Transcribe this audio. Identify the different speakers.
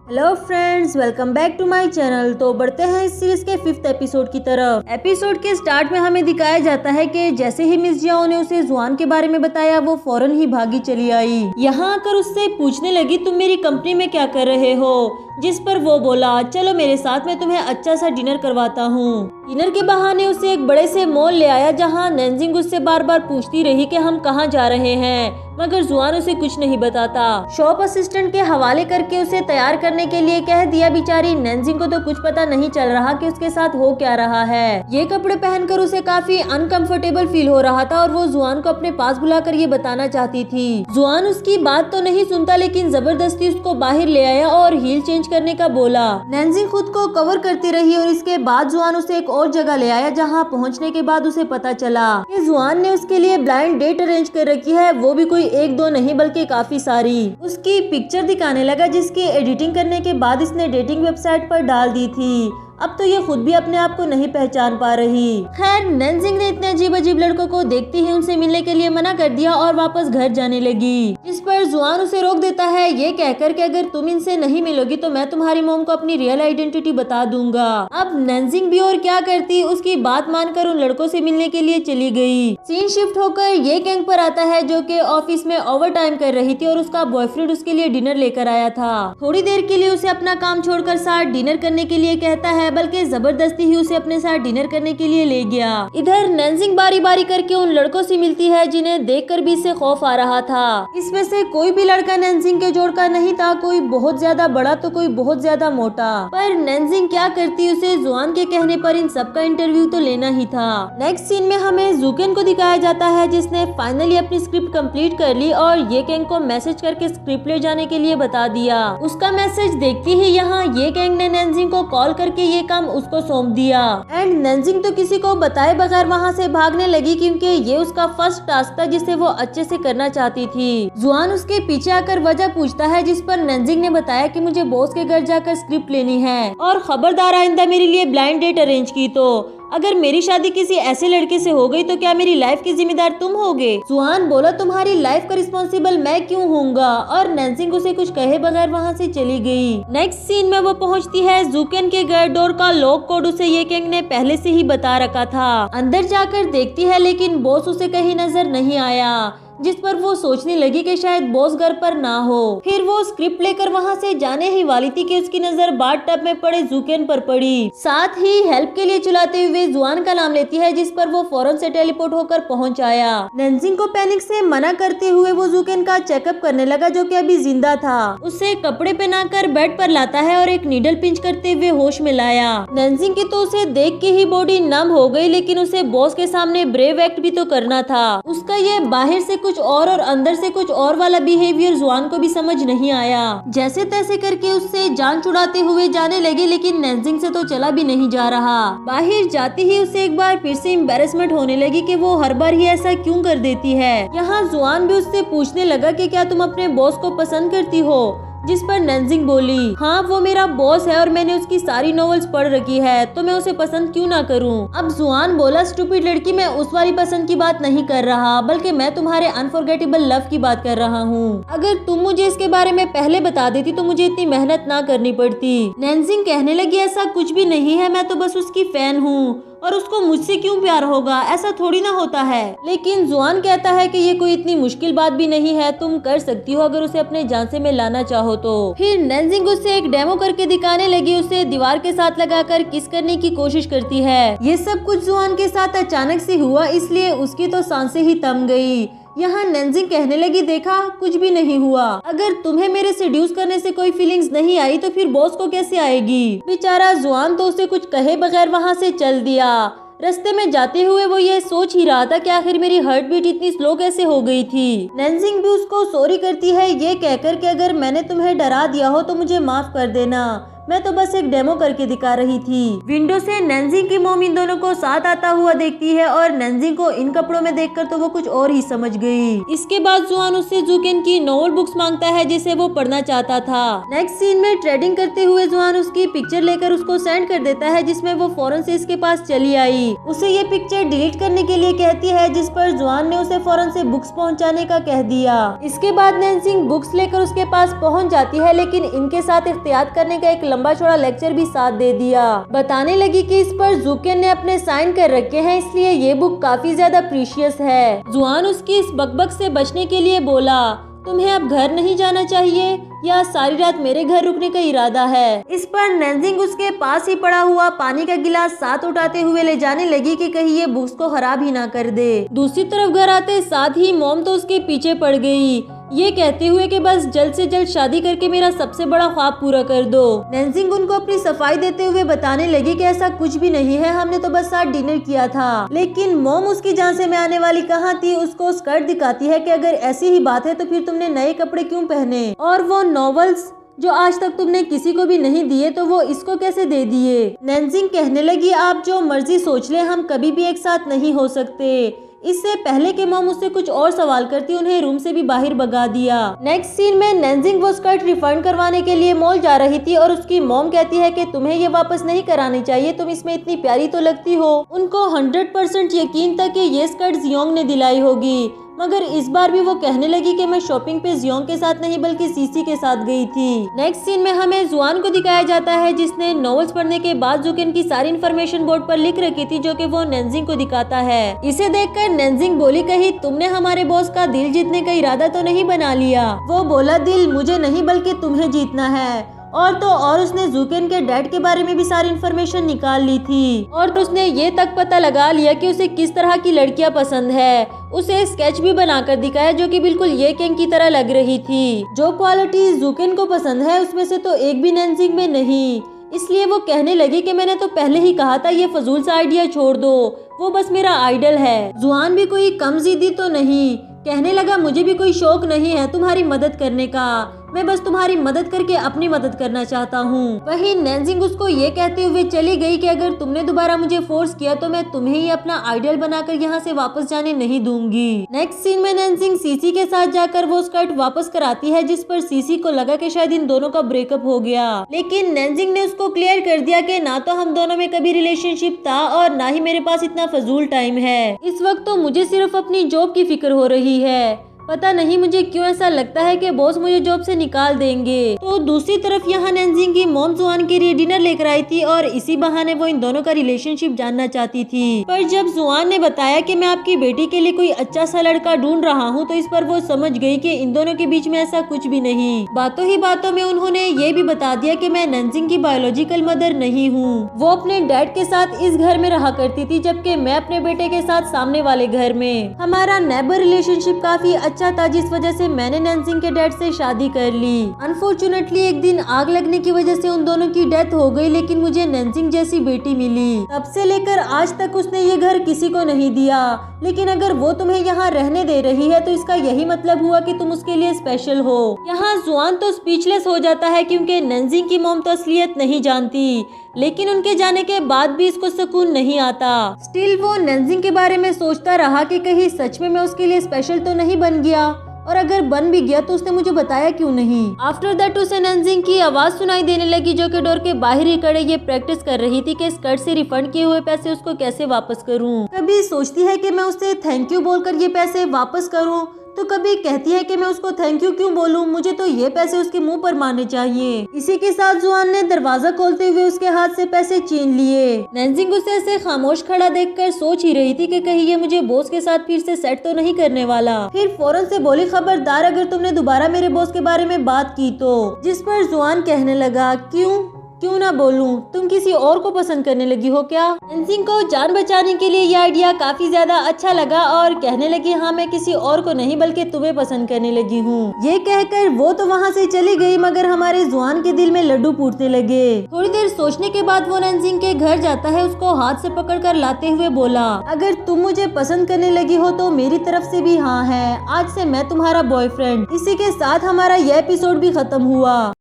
Speaker 1: Hello friends, welcome back to my channel. तो बढ़ते हैं इस सीरीज के 5th एपिसोड की तरफ। एपिसोड के स्टार्ट में हमें दिखाया जाता है कि जैसे ही मिस जियाओ ने उसे जुआन के बारे में बताया, वो फौरन ही भागी चली आई। यहाँ आकर उससे पूछने लगी, तुम मेरी कंपनी में क्या कर रहे हो? जिस पर वो बोला, चलो मेरे साथ, मैं तुम्हें अच्छा सा डिनर करवाता हूँ। डिनर के बहाने उसे एक बड़े से मॉल ले आया, जहाँ नैनजिंग उससे बार बार पूछती रही कि हम कहाँ जा रहे हैं, मगर जुआन उसे कुछ नहीं बताता। शॉप असिस्टेंट के हवाले करके उसे तैयार करने के लिए कह दिया। बेचारी नैनजिंग को तो कुछ पता नहीं चल रहा कि उसके साथ हो क्या रहा है। ये कपड़े पहनकर उसे काफी अनकंफर्टेबल फील हो रहा था और वो जुआन को अपने पास बुलाकर ये बताना चाहती थी। जुआन उसकी बात तो नहीं सुनता, लेकिन जबरदस्ती उसको बाहर ले आया और हील चेंज करने का बोला। नैनजिंग खुद को कवर करती रही और इसके बाद जुआन उसे एक और जगह ले आया, जहाँ पहुँचने के बाद उसे पता चला कि जुआन ने उसके लिए ब्लाइंड डेट अरेंज कर रखी है, वो भी कोई एक दो नहीं बल्कि काफी सारी। उसकी पिक्चर दिखाने लगा, जिसकी एडिटिंग करने के बाद इसने डेटिंग वेबसाइट पर डाल दी थी। अब तो ये खुद भी अपने आप को नहीं पहचान पा रही। खैर, नैनजिंग ने इतने अजीब अजीब लड़कों को देखते ही उनसे मिलने के लिए मना कर दिया और वापस घर जाने लगी। जिस पर जुआन उसे रोक देता है, ये कहकर कि अगर तुम इनसे नहीं मिलोगी तो मैं तुम्हारी मॉम को अपनी रियल आइडेंटिटी बता दूंगा। अब नैनजिंग भी और क्या करती, उसकी बात मानकर उन लड़कों से मिलने के लिए चली गई। सीन शिफ्ट होकर ये गैंग पर आता है, जो कि ऑफिस में ओवर टाइम कर रही थी और उसका बॉयफ्रेंड उसके लिए डिनर लेकर आया था। थोड़ी देर के लिए उसे अपना काम छोड़कर साथ डिनर करने के लिए कहता है, बल्कि जबरदस्ती ही उसे अपने साथ डिनर करने के लिए ले गया। इधर नैनजिंग बारी बारी करके उन लड़कों से मिलती है, जिन्हें देखकर भी इसे खौफ आ रहा था। इसमें से कोई भी लड़का नैनजिंग के जोड़ का नहीं था, कोई बहुत ज्यादा बड़ा तो कोई बहुत ज्यादा मोटा। पर नैनजिंग क्या करती, उसे जुआन के कहने पर इन सबका इंटरव्यू तो लेना ही था। नेक्स्ट सीन में हमें जुकेन को दिखाया जाता है, जिसने फाइनली अपनी स्क्रिप्ट कंप्लीट कर ली और ये गैंग को मैसेज करके स्क्रिप्ट ले जाने के लिए बता दिया। उसका मैसेज देखती ही यहाँ ये गैंग ने नैनजिंग को कॉल करके ये काम उसको सौंप दिया। एंड नैनजिंग तो किसी को बताए बगैर वहाँ से भागने लगी, क्योंकि ये उसका फर्स्ट टास्क था जिसे वो अच्छे से करना चाहती थी। जुआन उसके पीछे आकर वजह पूछता है, जिस पर नैनजिंग ने बताया कि मुझे बॉस के घर जाकर स्क्रिप्ट लेनी है और खबरदार आइंदा मेरे लिए ब्लाइंड डेट अरेंज की तो अगर मेरी शादी किसी ऐसे लड़के से हो गई तो क्या मेरी लाइफ की जिम्मेदार तुम होगे? जुआन बोला, तुम्हारी लाइफ का रिस्पॉन्सिबल मैं क्यों होऊंगा? और नैनजिंग उसे कुछ कहे बगैर वहाँ से चली गई। नेक्स्ट सीन में वो पहुँचती है जुकेन के घर। डोर का लॉक कोड उसे ये गैंग ने पहले से ही बता रखा था। अंदर जाकर देखती है, लेकिन बॉस उसे कहीं नजर नहीं आया, जिस पर वो सोचने लगी कि शायद बॉस घर पर ना हो। फिर वो स्क्रिप्ट लेकर वहाँ से जाने ही वाली थी कि उसकी नजर बाथ टब में पड़े जुकेन पर पड़ी। साथ ही हेल्प के लिए चिल्लाते हुए जुआन का नाम लेती है, जिस पर वो फौरन से टेलीपोर्ट होकर पहुँच आया। नैनजिंग को पैनिक से मना करते हुए वो जुकेन का चेकअप करने लगा, जो कि अभी जिंदा था। उसे कपड़े पहनाकर बेड पर लाता है और एक नीडल पिंच करते हुए होश में लाया। नैनजिंग की तो उसे देख के ही बॉडी नम हो गई, लेकिन उसे बॉस के सामने ब्रेव एक्ट भी तो करना था। उसका ये बाहर से कुछ और अंदर से कुछ और वाला बिहेवियर जुआन को भी समझ नहीं आया। जैसे तैसे करके उससे जान छुड़ाते हुए जाने लगे, लेकिन नैनजिंग से तो चला भी नहीं जा रहा। बाहर जाते ही उसे एक बार फिर से एम्बैरेसमेंट होने लगी कि वो हर बार ही ऐसा क्यों कर देती है। यहाँ जुआन भी उससे पूछने लगा कि क्या तुम अपने बॉस को पसंद करती हो? जिस पर नैनजिंग बोली, हाँ वो मेरा बॉस है और मैंने उसकी सारी नॉवेल्स पढ़ रखी है, तो मैं उसे पसंद क्यों ना करूं? अब जुआन बोला, स्टूपिड लड़की, मैं उस वाली पसंद की बात नहीं कर रहा, बल्कि मैं तुम्हारे अनफॉरगेटेबल लव की बात कर रहा हूँ। अगर तुम मुझे इसके बारे में पहले बता देती तो मुझे इतनी मेहनत ना करनी पड़ती। नैनजिंग कहने लगी, ऐसा कुछ भी नहीं है, मैं तो बस उसकी फैन हूँ और उसको मुझसे क्यों प्यार होगा, ऐसा थोड़ी ना होता है। लेकिन जुआन कहता है कि ये कोई इतनी मुश्किल बात भी नहीं है, तुम कर सकती हो अगर उसे अपने झांसे में लाना चाहो तो। फिर नैनजिंग उससे एक डेमो करके दिखाने लगी, उसे दीवार के साथ लगाकर किस करने की कोशिश करती है। ये सब कुछ जुआन के साथ अचानक से हुआ, इसलिए उसकी तो सांसें ही थम गई। यहाँ नैनजिंग कहने लगी, देखा कुछ भी नहीं हुआ, अगर तुम्हें मेरे सेड्यूस करने से कोई फीलिंग्स नहीं आई तो फिर बॉस को कैसे आएगी? बेचारा जुआन तो उसे कुछ कहे बगैर वहाँ से चल दिया। रास्ते में जाते हुए वो ये सोच ही रहा था कि आखिर मेरी हार्ट बीट इतनी स्लो कैसे हो गई थी। नैनजिंग भी उसको सॉरी करती है, ये कहकर कि अगर मैंने तुम्हें डरा दिया हो तो मुझे माफ कर देना, मैं तो बस एक डेमो करके दिखा रही थी। विंडो से नैनजिंग की मॉम इन दोनों को साथ आता हुआ देखती है और नैनजिंग को इन कपड़ों में देखकर तो वो कुछ और ही समझ गई। इसके बाद जुआन उससे जुकेन की नॉवल बुक्स मांगता है जिसे वो पढ़ना चाहता था। नेक्स्ट सीन में ट्रेडिंग करते हुए जुआन उसकी पिक्चर लेकर उसको सेंड कर देता है जिसमें वो फौरन से इसके पास चली आई। उसे ये पिक्चर डिलीट करने के लिए कहती है जिस पर जुआन ने उसे फौरन से बुक्स पहुंचाने का कह दिया। इसके बाद नैनजिंग बुक्स लेकर उसके पास पहुंच जाती है लेकिन इनके साथ एहतियात करने का एक लंबा चौड़ा लेक्चर भी साथ दे दिया। बताने लगी कि इस पर जुकेन ने अपने साइन कर रखे हैं इसलिए ये बुक काफी ज्यादा प्रीशियस है। जुआन उसकी इस बकबक से बचने के लिए बोला, तुम्हें अब घर नहीं जाना चाहिए या सारी रात मेरे घर रुकने का इरादा है। इस पर नैनजिंग उसके पास ही पड़ा हुआ पानी का गिलास साथ उठाते हुए ले जाने लगी कि कहीं ये बुक्स को खराब ही ना कर दे। दूसरी तरफ घर आते साथ ही मॉम तो उसके पीछे पड़ गई, ये कहते हुए कि बस जल्द से जल्द शादी करके मेरा सबसे बड़ा ख्वाब पूरा कर दो। नैनजिंग उनको अपनी सफाई देते हुए बताने लगी कि ऐसा कुछ भी नहीं है, हमने तो बस साथ डिनर किया था। लेकिन मॉम उसकी झांसे में आने वाली कहाँ थी, उसको स्कर्ट दिखाती है कि अगर ऐसी ही बात है तो फिर तुमने नए कपड़े क्यों पहने, और वो नॉवेल्स जो आज तक तुमने किसी को भी नहीं दिए तो वो इसको कैसे दे दिए। नैनजिंग कहने लगी, आप जो मर्जी सोच ले, हम कभी भी एक साथ नहीं हो सकते। इससे पहले कि मॉम उससे कुछ और सवाल करती उन्हें रूम से भी बाहर भगा दिया। नेक्स्ट सीन में नैनजिंग वो स्कर्ट रिफंड करवाने के लिए मॉल जा रही थी और उसकी मॉम कहती है कि तुम्हें ये वापस नहीं करानी चाहिए, तुम इसमें इतनी प्यारी तो लगती हो। उनको 100% यकीन था कि ये स्कर्ट जियोंग ने दिलाई होगी, मगर इस बार भी वो कहने लगी कि मैं शॉपिंग पे जियोंग के साथ नहीं बल्कि सीसी के साथ गई थी। नेक्स्ट सीन में हमें जुआन को दिखाया जाता है जिसने नॉवेल्स पढ़ने के बाद जुकेन की सारी इन्फॉर्मेशन बोर्ड पर लिख रखी थी जो कि वो नैनजिंग को दिखाता है। इसे देखकर नैनजिंग बोली, कहीं तुमने हमारे बॉस का दिल जीतने का इरादा तो नहीं बना लिया। वो बोला, दिल मुझे नहीं बल्कि तुम्हें जीतना है। और तो और उसने जुकेन के डैड के बारे में भी सारी इन्फॉर्मेशन निकाल ली थी और उसने ये तक पता लगा लिया कि उसे किस तरह की लड़कियां पसंद है। उसे स्केच भी बनाकर दिखाया जो कि बिल्कुल ये कैंग की तरह लग रही थी। जो क्वालिटी जुकेन को पसंद है उसमें से तो एक भी नैनजिंग में नहीं। इसलिए वो कहने लगी कि मैंने तो पहले ही कहा था ये फजूल सा आइडिया छोड़ दो, वो बस मेरा आइडल है। जुआन भी कोई कम जिद्दी तो नहीं, कहने लगा मुझे भी कोई शौक नहीं है तुम्हारी मदद करने का, मैं बस तुम्हारी मदद करके अपनी मदद करना चाहता हूँ। वहीं नैनजिंग उसको ये कहते हुए चली गई कि अगर तुमने दोबारा मुझे फोर्स किया तो मैं तुम्हें ही अपना आइडल बनाकर यहाँ से वापस जाने नहीं दूंगी। नेक्स्ट सीन में नैनजिंग सीसी के साथ जाकर वो स्कर्ट वापस कराती है जिस पर सीसी को लगा कि शायद इन दोनों का ब्रेकअप हो गया, लेकिन नैनजिंग ने उसको क्लियर कर दिया कि ना तो हम दोनों में कभी रिलेशनशिप था और ना ही मेरे पास इतना फजूल टाइम है। इस वक्त तो मुझे सिर्फ अपनी जॉब की फिक्र हो रही है, पता नहीं मुझे क्यों ऐसा लगता है कि बॉस मुझे जॉब से निकाल देंगे। तो दूसरी तरफ यहाँ नैनजिंग की मॉम जुआन के लिए डिनर लेकर आई थी और इसी बहाने वो इन दोनों का रिलेशनशिप जानना चाहती थी। पर जब जुआन ने बताया कि मैं आपकी बेटी के लिए कोई अच्छा सा लड़का ढूंढ रहा हूँ तो इस पर वो समझ गई कि इन दोनों के बीच में ऐसा कुछ भी नहीं। बातों ही बातों में उन्होंने ये भी बता दिया कि मैं नैनजिंग की बायोलॉजिकल मदर नहीं हूँ। वो अपने डैड के साथ इस घर में रहा करती थी जबकि मैं अपने बेटे के साथ सामने वाले घर में। हमारा नेबर रिलेशनशिप काफी अच्छा था जिस वजह से मैंने नैनजिंग के डैड से शादी कर ली। अनफॉर्चुनेटली एक दिन आग लगने की वजह से उन दोनों की डेथ हो गई, लेकिन मुझे नैनजिंग जैसी बेटी मिली। तब से लेकर आज तक उसने ये घर किसी को नहीं दिया, लेकिन अगर वो तुम्हें यहाँ रहने दे रही है तो इसका यही मतलब हुआ कि तुम उसके लिए स्पेशल हो। यहाँ जुआन तो स्पीचलेस हो जाता है क्योंकि नैनजिंग की मॉम तो असलियत नहीं जानती, लेकिन उनके जाने के बाद भी इसको सुकून नहीं आता। स्टिल वो नैनजिंग के बारे में सोचता रहा कि कहीं सच में मैं उसके लिए स्पेशल तो नहीं बन गया, और अगर बन भी गया तो उसने मुझे बताया क्यों नहीं। आफ्टर दैट उसे नैनजिंग की आवाज सुनाई देने लगी जो कि डोर के बाहर ही खड़े ये प्रैक्टिस कर रही थी कि स्कर्ट से रिफंड किए हुए पैसे उसको कैसे वापस करूं। कभी सोचती है कि मैं उसे थैंक यू बोलकर ये पैसे वापस करूं, तो कभी कहती है कि मैं उसको थैंक यू क्यों बोलूं, मुझे तो ये पैसे उसके मुंह पर मारने चाहिए। इसी के साथ जुआन ने दरवाजा खोलते हुए उसके हाथ से पैसे छीन लिए। नैनजिंग उसे ऐसे खामोश खड़ा देखकर सोच ही रही थी कि कहीं ये मुझे बॉस के साथ फिर से सेट तो नहीं करने वाला। फिर फौरन से बोली, खबरदार अगर तुमने दोबारा मेरे बॉस के बारे में बात की तो। जिस पर जुआन कहने लगा, क्यों ना बोलूं, तुम किसी और को पसंद करने लगी हो क्या। नैनजिंग को जान बचाने के लिए यह आइडिया काफी ज्यादा अच्छा लगा और कहने लगी, हाँ मैं किसी और को नहीं बल्कि तुम्हें पसंद करने लगी हूँ। ये कहकर वो तो वहाँ से चली गई, मगर हमारे जुआन के दिल में लड्डू फूटने लगे। थोड़ी देर सोचने के बाद वो नैनजिंग के घर जाता है, उसको हाथ से पकड़कर लाते हुए बोला, अगर तुम मुझे पसंद करने लगी हो तो मेरी तरफ से भी हाँ है, आज से मैं तुम्हारा बॉयफ्रेंड। इसी के साथ हमारा यह एपिसोड भी खत्म हुआ।